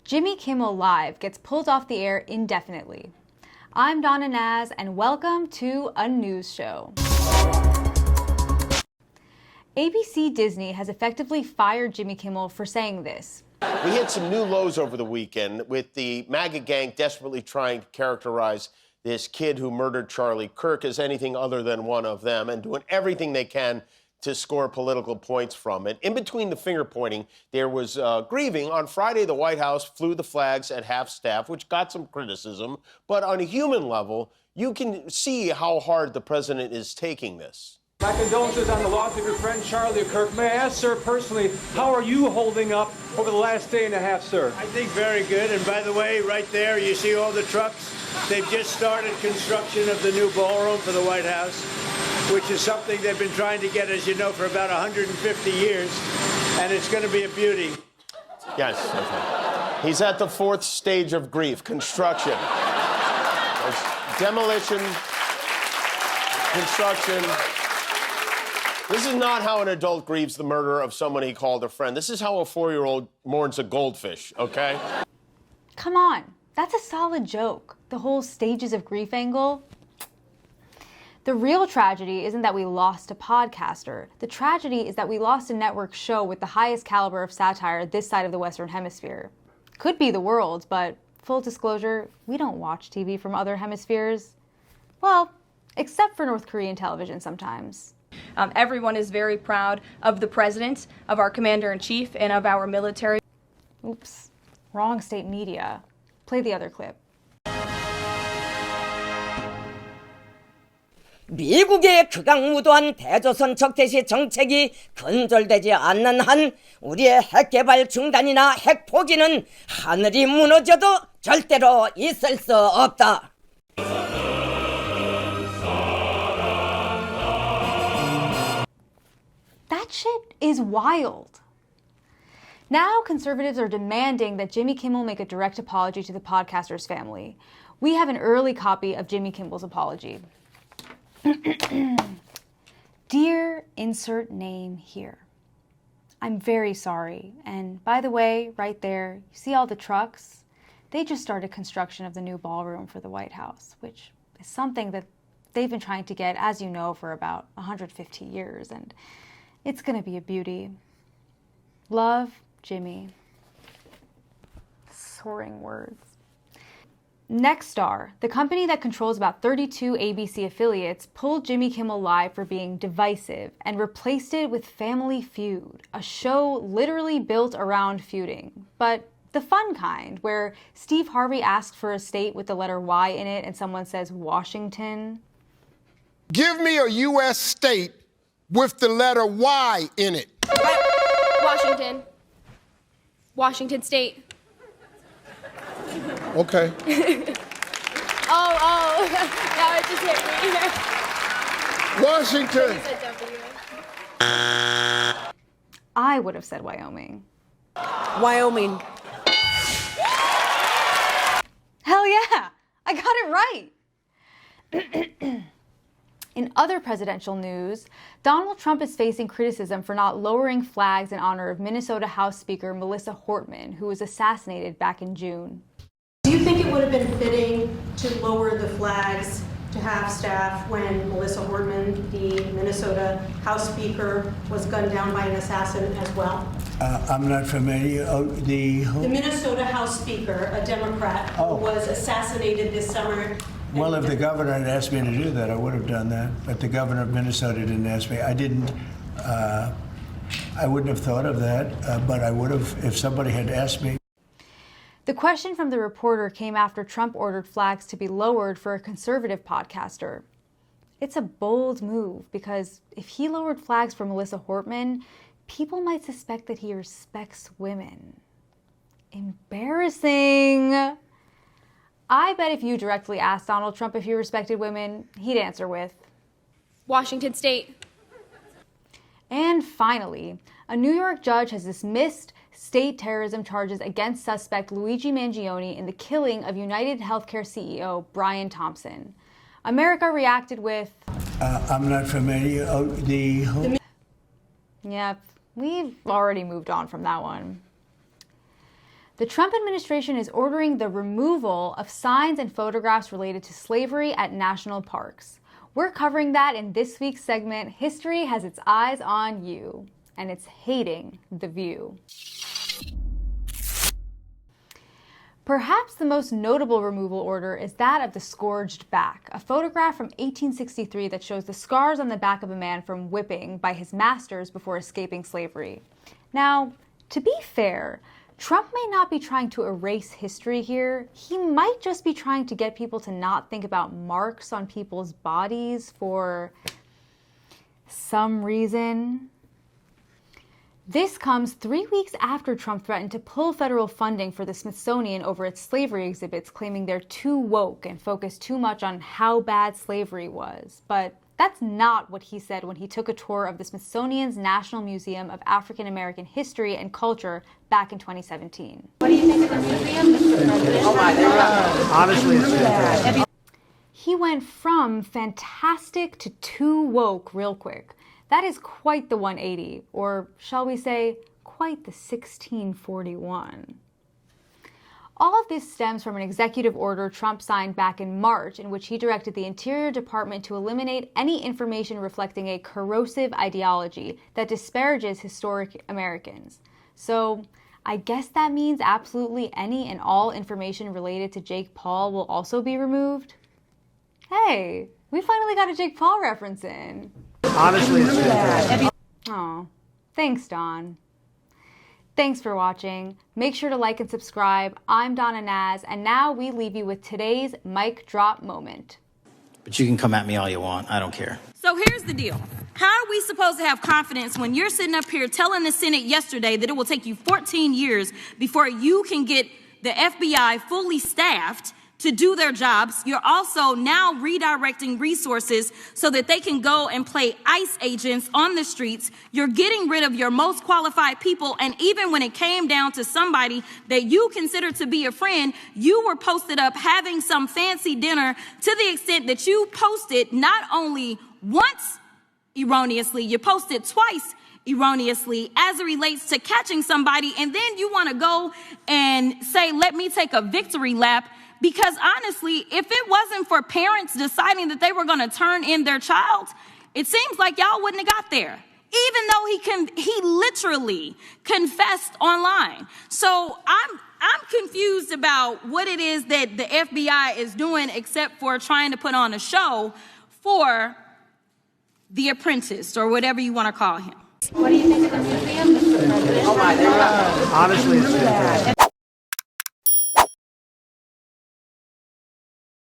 Jimmy Kimmel Live gets pulled off the air indefinitely. I'm Donna Naz, and welcome to a news show. ABC Disney has effectively fired Jimmy Kimmel for saying this. We hit some new lows over the weekend with the MAGA gang desperately trying to characterize this kid who murdered Charlie Kirk as anything other than one of them and doing everything they can to score political points from it. In between the finger-pointing, there was grieving. On Friday, the White House flew the flags at half-staff, which got some criticism. But on a human level, you can see how hard the president is taking this. My condolences on the loss of your friend Charlie Kirk. May I ask, sir, personally, how are you holding up over the last day and a half, sir? I think very good. And by the way, right there, you see all the trucks? They've just started construction of the new ballroom for the White House, which is something they've been trying to get, as you know, for about 150 years. And it's going to be a beauty. Yes. Okay. He's at the fourth stage of grief, construction. There's demolition, construction. This is not how an adult grieves the murder of someone he called a friend. This is how a 4-year-old mourns a goldfish, okay? Come on, that's a solid joke. The whole stages of grief angle. The real tragedy isn't that we lost a podcaster. The tragedy is that we lost a network show with the highest caliber of satire this side of the Western Hemisphere. Could be the world, but full disclosure, we don't watch TV from other hemispheres. Well, except for North Korean television sometimes. Everyone is very proud of the president, of our commander-in-chief, and of our military. Oops, wrong state media. Play the other clip. 미국의 극악무도한 대조선 적대시 정책이 근절되지 않는 한 우리의 핵개발 중단이나 핵포기는 하늘이 무너져도 절대로 있을 수 없다. That shit is wild. Now conservatives are demanding that Jimmy Kimmel make a direct apology to the podcaster's family. We have an early copy of Jimmy Kimmel's apology. Dear insert name here. I'm very sorry. And by the way, right there, you see all the trucks? They just started construction of the new ballroom for the White House, which is something that they've been trying to get, as you know, for about 150 years. And it's going to be a beauty. Love, Jimmy. Soaring words. Nexstar, the company that controls about 32 ABC affiliates, pulled Jimmy Kimmel Live for being divisive and replaced it with Family Feud, a show literally built around feuding. But the fun kind, where Steve Harvey asks for a state with the letter Y in it and someone says Washington. Give me a U.S. state with the letter Y in it. Washington. Washington State. Okay. Oh, now it just hit me. Washington. I would have said Wyoming. Wyoming. Hell yeah, I got it right. In other presidential news, Donald Trump is facing criticism for not lowering flags in honor of Minnesota House Speaker Melissa Hortman, who was assassinated back in June. Do you think it would have been fitting to lower the flags to half-staff when Melissa Hortman, the Minnesota House Speaker, was gunned down by an assassin as well? I'm not familiar. The Minnesota House Speaker, a Democrat, who was assassinated this summer. Well, if the governor had asked me to do that, I would have done that. But the governor of Minnesota didn't ask me. I didn't. I wouldn't have thought of that, but I would have if somebody had asked me. The question from the reporter came after Trump ordered flags to be lowered for a conservative podcaster. It's a bold move because if he lowered flags for Melissa Hortman, people might suspect that he respects women. Embarrassing. I bet if you directly asked Donald Trump if he respected women, he'd answer with Washington State. And finally, a New York judge has dismissed state terrorism charges against suspect Luigi Mangione in the killing of United Healthcare CEO Brian Thompson. America reacted with, I'm not familiar. Yep, we've already moved on from that one. The Trump administration is ordering the removal of signs and photographs related to slavery at national parks. We're covering that in this week's segment, History Has Its Eyes on You, and it's hating the view. Perhaps the most notable removal order is that of the scourged back, a photograph from 1863 that shows the scars on the back of a man from whipping by his masters before escaping slavery. Now, to be fair, Trump may not be trying to erase history here. He might just be trying to get people to not think about marks on people's bodies for some reason. This comes 3 weeks after Trump threatened to pull federal funding for the Smithsonian over its slavery exhibits, claiming they're too woke and focus too much on how bad slavery was. But that's not what he said when he took a tour of the Smithsonian's National Museum of African American History and Culture back in 2017. What do you think of the museum, Mr. President? Oh my, Honestly, it's fantastic. He went from fantastic to too woke real quick. That is quite the 180, or shall we say, quite the 1641. All of this stems from an executive order Trump signed back in March, in which he directed the Interior Department to eliminate any information reflecting a corrosive ideology that disparages historic Americans. So I guess that means absolutely any and all information related to Jake Paul will also be removed? Hey, we finally got a Jake Paul reference in. Honestly, it's fantastic. Oh, thanks, Don. Thanks for watching. Make sure to like and subscribe. I'm Donna Naz, and now we leave you with today's mic drop moment. But you can come at me all you want. I don't care. So here's the deal. How are we supposed to have confidence when you're sitting up here telling the Senate yesterday that it will take you 14 years before you can get the FBI fully staffed to do their jobs? You're also now redirecting resources so that they can go and play ICE agents on the streets. You're getting rid of your most qualified people. And even when it came down to somebody that you consider to be a friend, you were posted up having some fancy dinner to the extent that you posted not only once erroneously, you posted twice erroneously as it relates to catching somebody. And then you want to go and say, let me take a victory lap. Because honestly, if it wasn't for parents deciding that they were going to turn in their child, it seems like y'all wouldn't have got there, even though he literally confessed online. So I'm confused about what it is that the FBI is doing, except for trying to put on a show for The Apprentice, or whatever you want to call him. What do you think of the museum, Mr. President? Oh my, Honestly, it's fantastic.